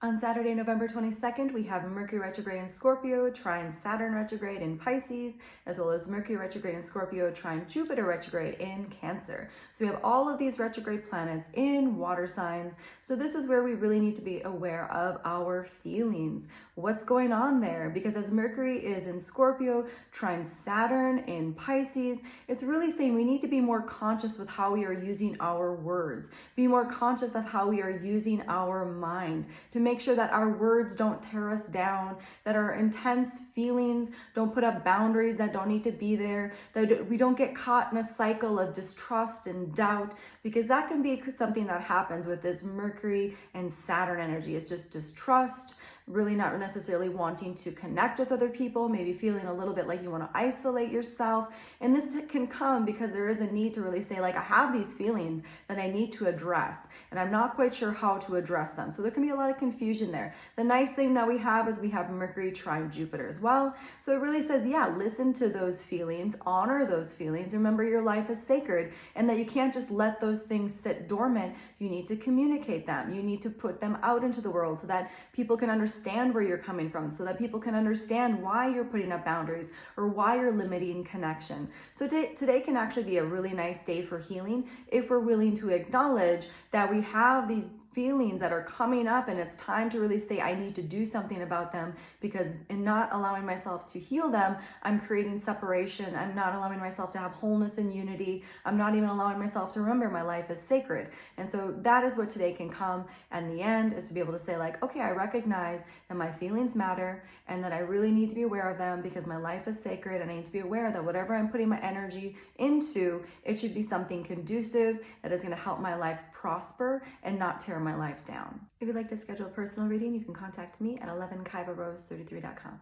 On Saturday, November 22nd, we have Mercury retrograde in Scorpio, trine Saturn retrograde in Pisces, as well as Mercury retrograde in Scorpio, trine Jupiter retrograde in Cancer. So we have all of these retrograde planets in water signs. So this is where we really need to be aware of our feelings. What's going on there? Because as Mercury is in Scorpio, trine Saturn in Pisces, it's really saying we need to be more conscious with how we are using our words, be more conscious of how we are using our mind to make sure that our words don't tear us down, that our intense feelings don't put up boundaries that don't need to be there, that we don't get caught in a cycle of distrust and doubt, because that can be something that happens with this Mercury and Saturn energy. It's just distrust, really not necessarily wanting to connect with other people, maybe feeling a little bit like you want to isolate yourself. And this can come because there is a need to really say, like, I have these feelings that I need to address, and I'm not quite sure how to address them. So there can be a lot of confusion there. The nice thing that we have is we have Mercury trine Jupiter as well. So it really says, yeah, listen to those feelings, honor those feelings. Remember, your life is sacred, and that you can't just let those things sit dormant. You need to communicate them. You need to put them out into the world so that people can understand where you're coming from, so that people can understand why you're putting up boundaries or why you're limiting connection. So today can actually be a really nice day for healing if we're willing to acknowledge that we have these feelings that are coming up, and it's time to really say, I need to do something about them, because in not allowing myself to heal them, I'm creating separation. I'm not allowing myself to have wholeness and unity. I'm not even allowing myself to remember my life is sacred. And so that is what today can come. And the end is to be able to say, like, okay, I recognize that my feelings matter and that I really need to be aware of them because my life is sacred, and I need to be aware that whatever I'm putting my energy into, it should be something conducive that is going to help my life prosper and not tear my life down. If you'd like to schedule a personal reading, you can contact me at 11kaivarose33.com.